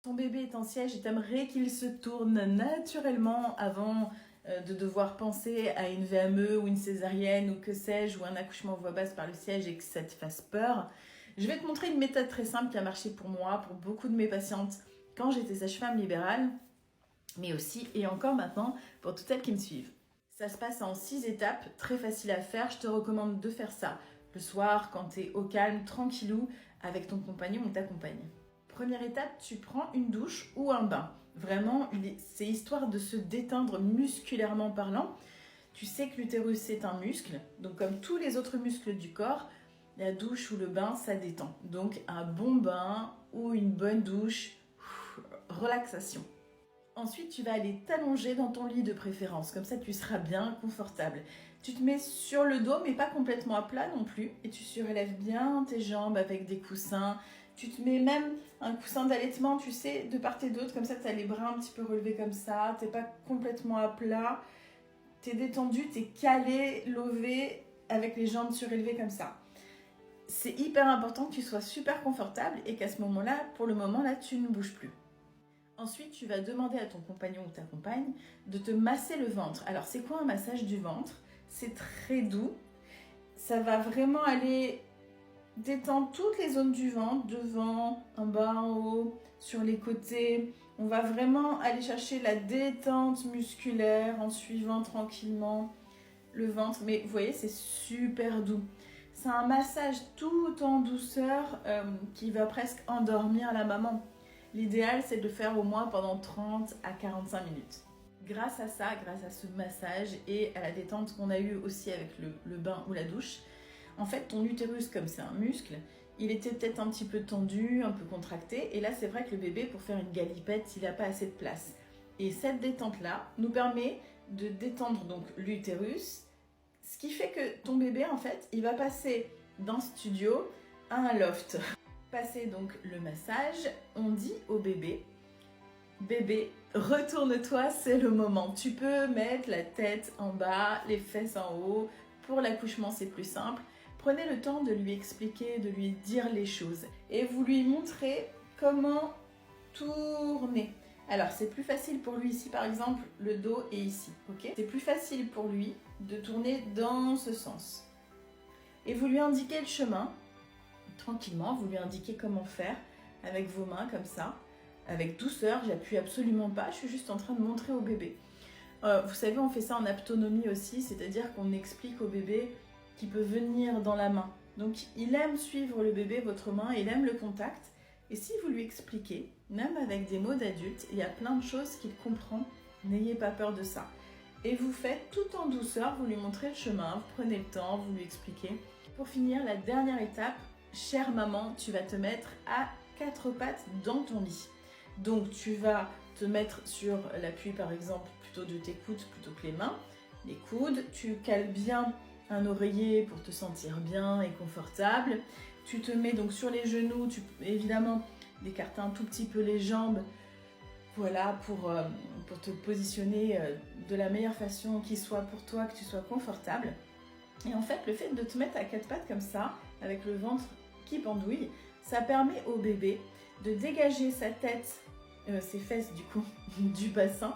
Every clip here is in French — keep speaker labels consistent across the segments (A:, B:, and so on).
A: Ton bébé est en siège et t'aimerais qu'il se tourne naturellement avant de devoir penser à une VME ou une césarienne ou que sais-je, ou un accouchement voix basse par le siège et que ça te fasse peur. Je vais te montrer une méthode très simple qui a marché pour moi, pour beaucoup de mes patientes quand j'étais sage-femme libérale, mais aussi et encore maintenant pour toutes celles qui me suivent. Ça se passe en 6 étapes, très facile à faire. Je te recommande de faire ça le soir quand tu es au calme, tranquillou, avec ton compagnon ou ta compagne. Première étape, tu prends une douche ou un bain. Vraiment, c'est histoire de se détendre musculairement parlant. Tu sais que l'utérus, c'est un muscle. Donc, comme tous les autres muscles du corps, la douche ou le bain, ça détend. Donc, un bon bain ou une bonne douche, relaxation. Ensuite, tu vas aller t'allonger dans ton lit de préférence. Comme ça, tu seras bien confortable. Tu te mets sur le dos, mais pas complètement à plat non plus. Et tu surélèves bien tes jambes avec des coussins. Tu te mets même un coussin d'allaitement, tu sais, de part et d'autre. Comme ça, tu as les bras un petit peu relevés comme ça. Tu n'es pas complètement à plat. Tu es détendu, tu es calé, lové, avec les jambes surélevées comme ça. C'est hyper important que tu sois super confortable et qu'à ce moment-là, pour le moment, là, tu ne bouges plus. Ensuite, tu vas demander à ton compagnon ou ta compagne de te masser le ventre. Alors, c'est quoi un massage du ventre? C'est très doux. Ça va vraiment aller détendre toutes les zones du ventre, devant, en bas, en haut, sur les côtés. On va vraiment aller chercher la détente musculaire en suivant tranquillement le ventre. Mais vous voyez, c'est super doux. C'est un massage tout en douceur qui va presque endormir la maman. L'idéal, c'est de le faire au moins pendant 30 à 45 minutes. Grâce à ça, grâce à ce massage et à la détente qu'on a eue aussi avec le bain ou la douche, en fait, ton utérus, comme c'est un muscle, il était peut-être un petit peu tendu, un peu contracté. Et là, c'est vrai que le bébé, pour faire une galipette, il n'a pas assez de place. Et cette détente-là nous permet de détendre donc l'utérus, ce qui fait que ton bébé, en fait, il va passer d'un studio à un loft. Passer donc le massage, on dit au bébé, bébé, retourne-toi, c'est le moment. Tu peux mettre la tête en bas, les fesses en haut. Pour l'accouchement, c'est plus simple. Prenez le temps de lui expliquer, de lui dire les choses. Et vous lui montrez comment tourner. Alors, c'est plus facile pour lui ici, par exemple, le dos est ici, ok? C'est plus facile pour lui de tourner dans ce sens. Et vous lui indiquez le chemin. Tranquillement, vous lui indiquez comment faire avec vos mains comme ça, avec douceur, j'appuie absolument pas, je suis juste en train de montrer au bébé. Vous savez, on fait ça en autonomie aussi, c'est-à-dire qu'on explique au bébé qu'il peut venir dans la main. Donc il aime suivre le bébé, votre main, il aime le contact. Et si vous lui expliquez, même avec des mots d'adulte, il y a plein de choses qu'il comprend, n'ayez pas peur de ça. Et vous faites tout en douceur, vous lui montrez le chemin, vous prenez le temps, vous lui expliquez. Pour finir, la dernière étape, chère maman, tu vas te mettre à 4 pattes dans ton lit. Donc tu vas te mettre sur l'appui par exemple plutôt de tes coudes plutôt que les mains. Les coudes, tu cales bien un oreiller pour te sentir bien et confortable. Tu te mets donc sur les genoux, tu peux évidemment d'écarter un tout petit peu les jambes. Voilà, pour te positionner de la meilleure façon qui soit pour toi, que tu sois confortable. Et en fait, le fait de te mettre à 4 pattes comme ça, avec le ventre qui pendouille, ça permet au bébé de dégager sa tête, ses fesses du coup, du bassin.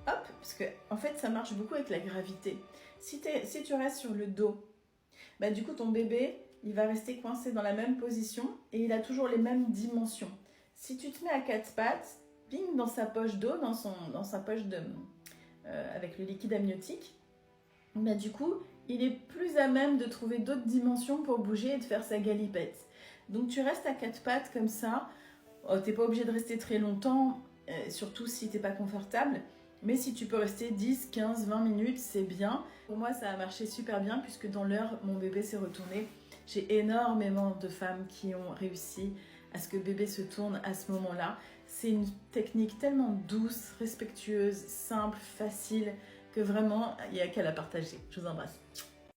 A: Hop, parce que en fait, ça marche beaucoup avec la gravité. Si tu restes sur le dos, bah, du coup, ton bébé, il va rester coincé dans la même position et il a toujours les mêmes dimensions. Si tu te mets à 4 pattes, ping, dans sa poche d'eau, dans sa poche avec le liquide amniotique, bah, du coup, il est plus à même de trouver d'autres dimensions pour bouger et de faire sa galipette. Donc tu restes à 4 pattes comme ça. Oh, t'es pas obligé de rester très longtemps, surtout si t'es pas confortable. Mais si tu peux rester 10, 15, 20 minutes, c'est bien. Pour moi, ça a marché super bien puisque dans l'heure, mon bébé s'est retourné. J'ai énormément de femmes qui ont réussi à ce que bébé se tourne à ce moment-là. C'est une technique tellement douce, respectueuse, simple, facile, que vraiment, il n'y a qu'à la partager. Je vous embrasse.